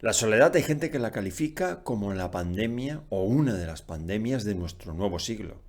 La soledad hay gente que la califica como la pandemia o una de las pandemias de nuestro nuevo siglo.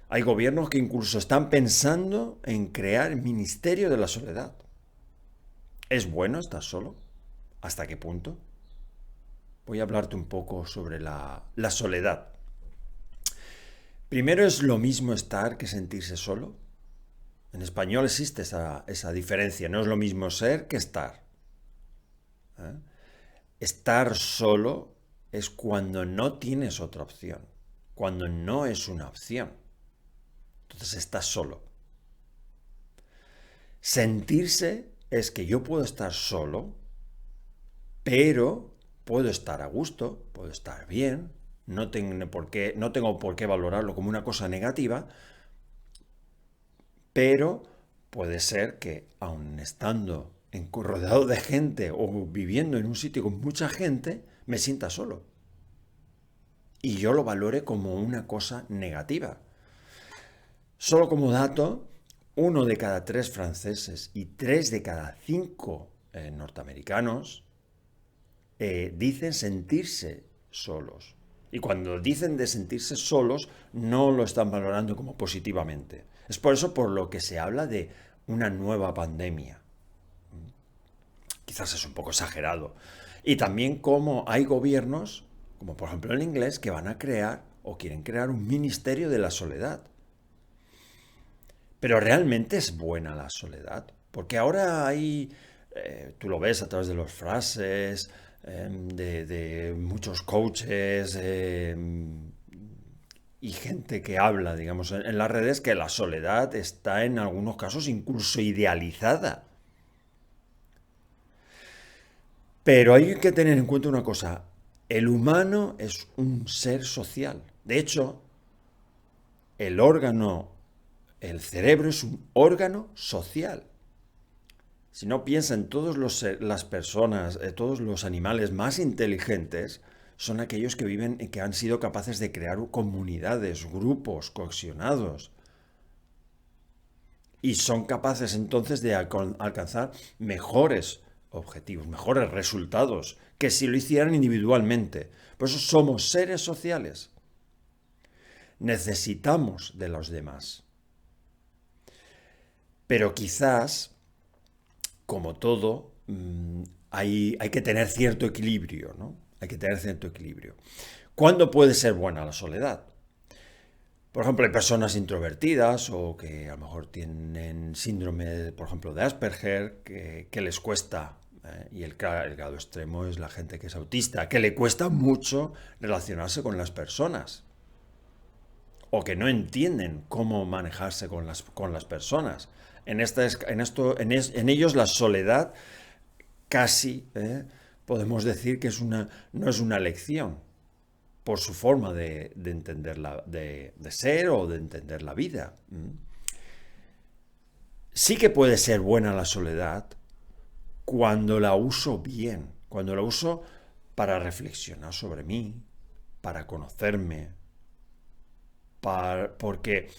Hay gobiernos que incluso están pensando en crear el Ministerio de la Soledad. ¿Es bueno estar solo? ¿Hasta qué punto? Voy a hablarte un poco sobre la soledad. Primero, ¿es lo mismo estar que sentirse solo? En español existe esa diferencia. No es lo mismo ser que estar. ¿Eh? Estar solo es cuando no tienes otra opción, cuando no es una opción. Entonces estás solo. Sentirse es que yo puedo estar solo, pero puedo estar a gusto, puedo estar bien, no tengo por qué valorarlo como una cosa negativa, pero puede ser que aun estando rodeado de gente o viviendo en un sitio con mucha gente, me sienta solo. Y yo lo valore como una cosa negativa. Solo como dato, 1 de cada 3 franceses y 3 de cada 5 norteamericanos dicen sentirse solos. Y cuando dicen de sentirse solos, no lo están valorando como positivamente. Es por eso por lo que se habla de una nueva pandemia. Quizás es un poco exagerado. Y también como hay gobiernos, como por ejemplo el inglés, que van a crear o quieren crear un ministerio de la soledad. Pero realmente es buena la soledad. Porque ahora hay, tú lo ves a través de las frases, de muchos coaches y gente que habla, digamos, en las redes, que la soledad está en algunos casos incluso idealizada. Pero hay que tener en cuenta una cosa, el humano es un ser social. De hecho, el órgano, el cerebro es un órgano social. Si no piensa en las personas, todos los animales más inteligentes, son aquellos que viven y que han sido capaces de crear comunidades, grupos cohesionados. Y son capaces entonces de alcanzar mejores objetivos, mejores resultados, que si lo hicieran individualmente. Por eso somos seres sociales. Necesitamos de los demás. Pero quizás, como todo, hay que tener cierto equilibrio, ¿no? Hay que tener cierto equilibrio. ¿Cuándo puede ser buena la soledad? Por ejemplo, hay personas introvertidas o que a lo mejor tienen síndrome, por ejemplo, de Asperger, que les cuesta, y el grado extremo es la gente que es autista, que le cuesta mucho relacionarse con las personas o que no entienden cómo manejarse con las personas. En ellos la soledad casi podemos decir que no es una lección por su forma de entender de ser o de entender la vida. Sí que puede ser buena la soledad cuando la uso bien, cuando la uso para reflexionar sobre mí, para conocerme, porque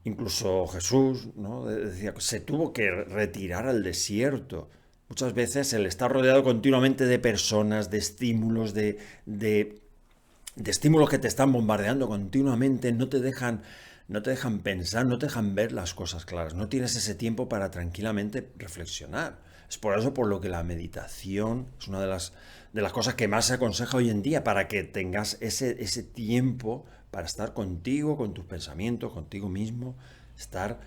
incluso Jesús, ¿no?, decía que se tuvo que retirar al desierto. Muchas veces él está rodeado continuamente de personas, de estímulos, de estímulos que te están bombardeando continuamente, no te dejan pensar, no te dejan ver las cosas claras, no tienes ese tiempo para tranquilamente reflexionar. Es por eso por lo que la meditación es una de las cosas que más se aconseja hoy en día, para que tengas ese tiempo para estar contigo, con tus pensamientos, contigo mismo, estar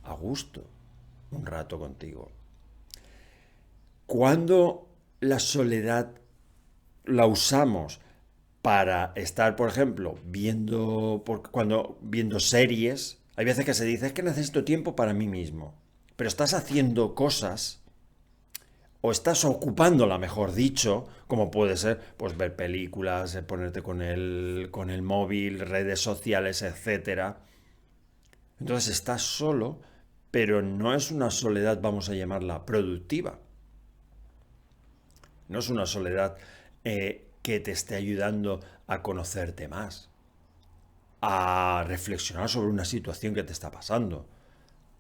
a gusto un rato contigo. Cuando la soledad la usamos para estar, por ejemplo, viendo series, hay veces que se dice, es que necesito tiempo para mí mismo. Pero estás haciendo cosas, o estás ocupándola, mejor dicho, como puede ser, pues ver películas, ponerte con el móvil, redes sociales, etcétera. Entonces estás solo, pero no es una soledad, vamos a llamarla, productiva. No es una soledad que te esté ayudando a conocerte más, a reflexionar sobre una situación que te está pasando,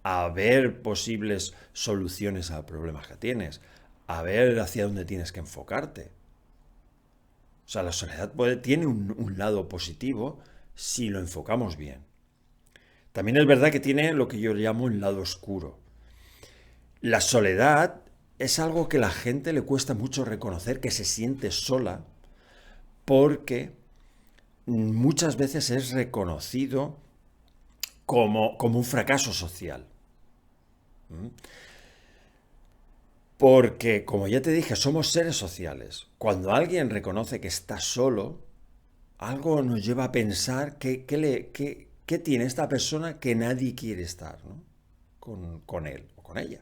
a ver posibles soluciones a problemas que tienes, a ver hacia dónde tienes que enfocarte. O sea, la soledad tiene un lado positivo si lo enfocamos bien. También es verdad que tiene lo que yo llamo un lado oscuro. La soledad es algo que a la gente le cuesta mucho reconocer, que se siente sola, porque muchas veces es reconocido como un fracaso social. Porque, como ya te dije, somos seres sociales. Cuando alguien reconoce que está solo, algo nos lleva a pensar qué tiene esta persona que nadie quiere estar, ¿no? con él o con ella.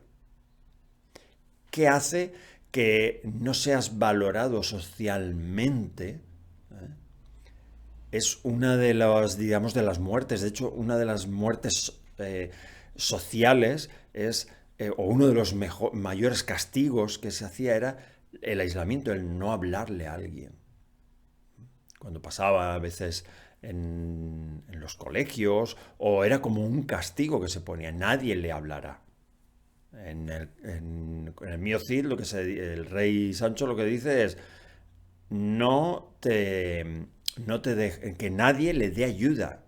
¿Qué hace que no seas valorado socialmente? Es una de las, digamos, de las muertes. De hecho, una de las muertes sociales es, o uno de los mayores castigos que se hacía era el aislamiento, el no hablarle a alguien. Cuando pasaba a veces en los colegios, o era como un castigo que se ponía, nadie le hablará. En el mío Cid, el rey Sancho lo que dice es, no te, no te que nadie le dé ayuda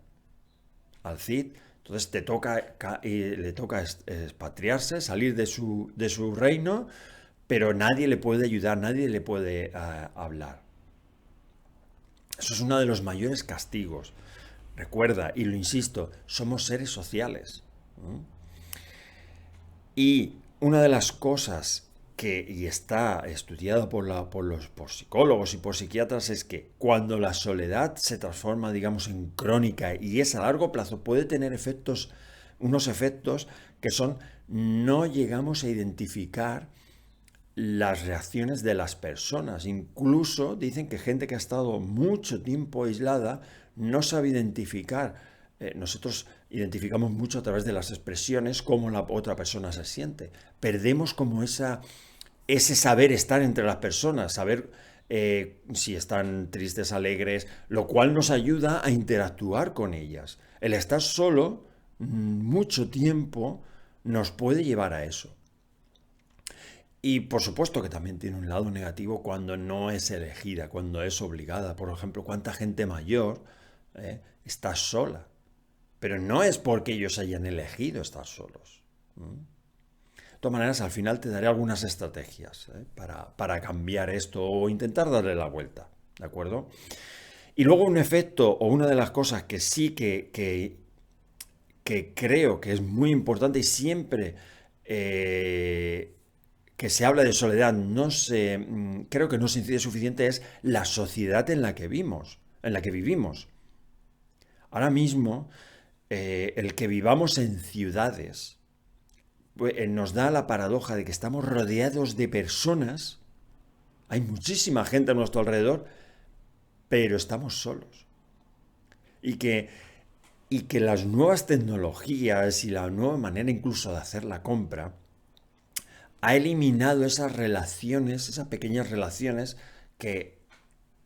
al Cid. Entonces le toca expatriarse, salir de su reino, pero nadie le puede ayudar, nadie le puede hablar. Eso es uno de los mayores castigos. Recuerda, y lo insisto, somos seres sociales. Y una de las cosas y está estudiado por psicólogos y por psiquiatras es que cuando la soledad se transforma, digamos, en crónica y es a largo plazo, puede tener unos efectos que son, no llegamos a identificar las reacciones de las personas. Incluso dicen que gente que ha estado mucho tiempo aislada no sabe identificar. Nosotros identificamos mucho a través de las expresiones cómo la otra persona se siente. Perdemos como ese saber estar entre las personas, saber si están tristes, alegres, lo cual nos ayuda a interactuar con ellas. El estar solo mucho tiempo nos puede llevar a eso. Y por supuesto que también tiene un lado negativo cuando no es elegida, cuando es obligada. Por ejemplo, cuánta gente mayor está sola. Pero no es porque ellos hayan elegido estar solos. De todas maneras, al final te daré algunas estrategias para cambiar esto o intentar darle la vuelta. ¿De acuerdo? Y luego un efecto o una de las cosas que sí que creo que es muy importante y siempre que se habla de soledad, creo que no se incide suficiente, es la sociedad en la que vivimos. Ahora mismo, el que vivamos en ciudades pues, nos da la paradoja de que estamos rodeados de personas, hay muchísima gente a nuestro alrededor, pero estamos solos. Y que las nuevas tecnologías y la nueva manera incluso de hacer la compra ha eliminado esas relaciones, esas pequeñas relaciones que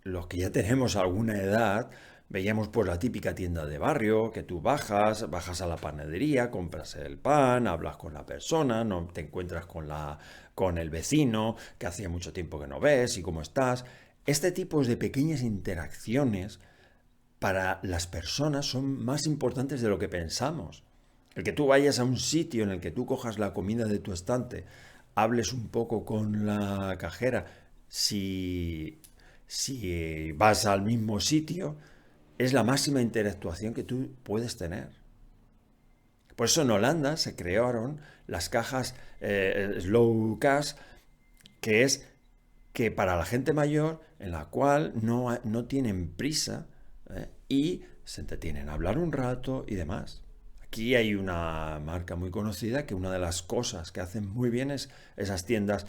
los que ya tenemos alguna edad veíamos por la típica tienda de barrio, que tú bajas a la panadería, compras el pan, hablas con la persona, no te encuentras con el vecino que hacía mucho tiempo que no ves y cómo estás. Este tipo de pequeñas interacciones para las personas son más importantes de lo que pensamos. El que tú vayas a un sitio en el que tú cojas la comida de tu estante, hables un poco con la cajera, si vas al mismo sitio, es la máxima interactuación que tú puedes tener. Por eso en Holanda se crearon las cajas Slow Cash, que es que para la gente mayor, en la cual no tienen prisa y se entretienen a hablar un rato y demás. Aquí hay una marca muy conocida que una de las cosas que hacen muy bien es esas tiendas,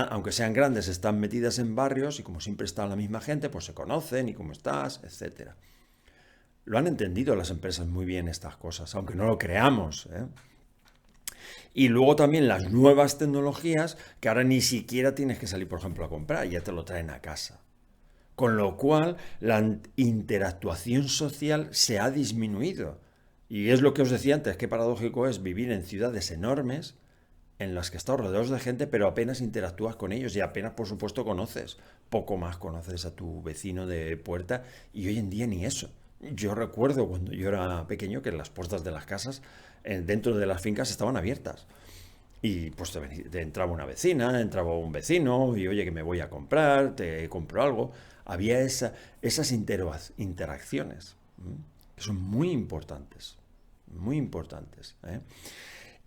aunque sean grandes, están metidas en barrios y como siempre está la misma gente, pues se conocen y cómo estás, etcétera. Lo han entendido las empresas muy bien estas cosas, aunque no lo creamos. Y luego también las nuevas tecnologías que ahora ni siquiera tienes que salir, por ejemplo, a comprar, ya te lo traen a casa. Con lo cual la interactuación social se ha disminuido. Y es lo que os decía antes, qué paradójico es vivir en ciudades enormes en las que estás rodeados de gente, pero apenas interactúas con ellos y apenas, por supuesto, conoces. Poco más conoces a tu vecino de puerta y hoy en día ni eso. Yo recuerdo cuando yo era pequeño que las puertas de las casas dentro de las fincas estaban abiertas. Y pues te entraba una vecina, entraba un vecino y oye que me voy a comprar, te compro algo. Había esas interacciones, que son muy importantes, muy importantes, ¿eh?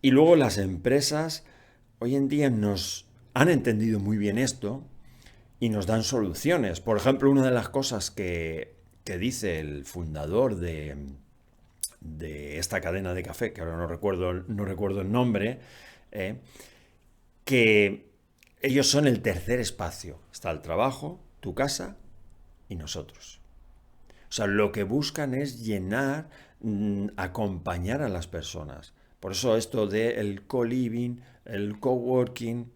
Y luego las empresas hoy en día nos han entendido muy bien esto y nos dan soluciones. Por ejemplo, una de las cosas que dice el fundador de esta cadena de café, que ahora no recuerdo el nombre, eh, que ellos son el tercer espacio. Está el trabajo, tu casa y nosotros. O sea, lo que buscan es llenar, acompañar a las personas. Por eso esto de el co-living, el coworking.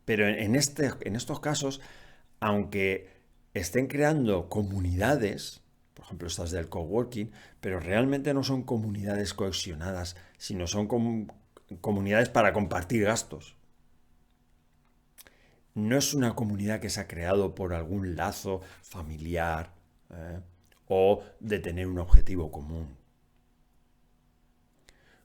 Pero en estos casos, aunque estén creando comunidades, por ejemplo estas del coworking, pero realmente no son comunidades cohesionadas, sino son comunidades para compartir gastos. No es una comunidad que se ha creado por algún lazo familiar, ¿eh? O de tener un objetivo común.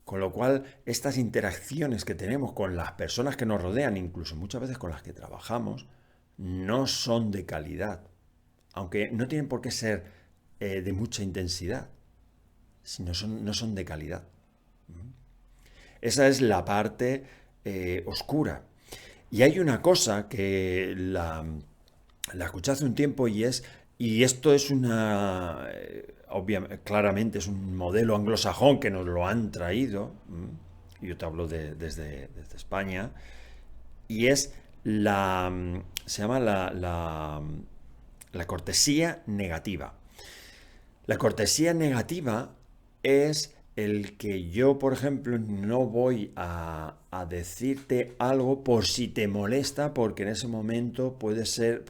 Con lo cual, estas interacciones que tenemos con las personas que nos rodean, incluso muchas veces con las que trabajamos, no son de calidad. Aunque no tienen por qué ser de mucha intensidad, sino no son de calidad. Esa es la parte oscura. Y hay una cosa que la escuché hace un tiempo y esto es obviamente, claramente es un modelo anglosajón que nos lo han traído, y yo te hablo desde España, y es se llama la cortesía negativa. La cortesía negativa es el que yo, por ejemplo, no voy a decirte algo por si te molesta, porque en ese momento puede ser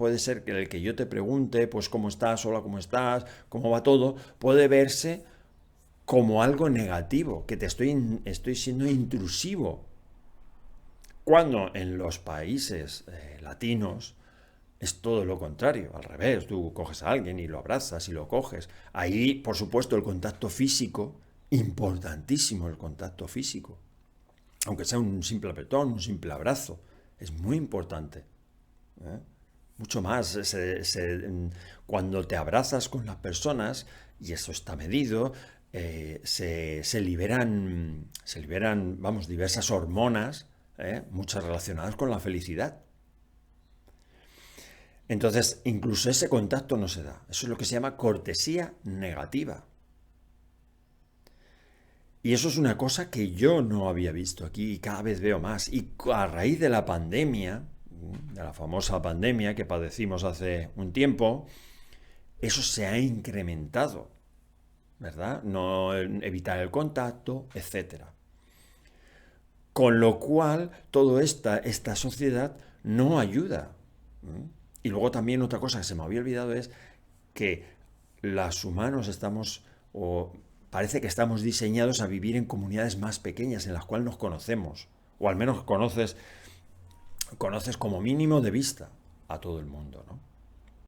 que el que yo te pregunte, pues cómo estás, hola, cómo estás, cómo va todo, puede verse como algo negativo, que estoy siendo intrusivo. Cuando en los países latinos es todo lo contrario, al revés, tú coges a alguien y lo abrazas y lo coges. Ahí, por supuesto, el contacto físico, importantísimo el contacto físico. Aunque sea un simple apretón, un simple abrazo, es muy importante, ¿eh? Mucho más. Cuando te abrazas con las personas, y eso está medido, se liberan, vamos, diversas hormonas, muchas relacionadas con la felicidad. Entonces, incluso ese contacto no se da. Eso es lo que se llama cortesía negativa. Y eso es una cosa que yo no había visto aquí y cada vez veo más. Y a raíz de la pandemia, de la famosa pandemia que padecimos hace un tiempo, eso se ha incrementado, ¿verdad? No evitar el contacto, etcétera. Con lo cual, toda esta sociedad no ayuda. Y luego también otra cosa que se me había olvidado es que los humanos parece que estamos diseñados a vivir en comunidades más pequeñas en las cuales nos conocemos, o al menos conoces como mínimo de vista a todo el mundo, ¿no?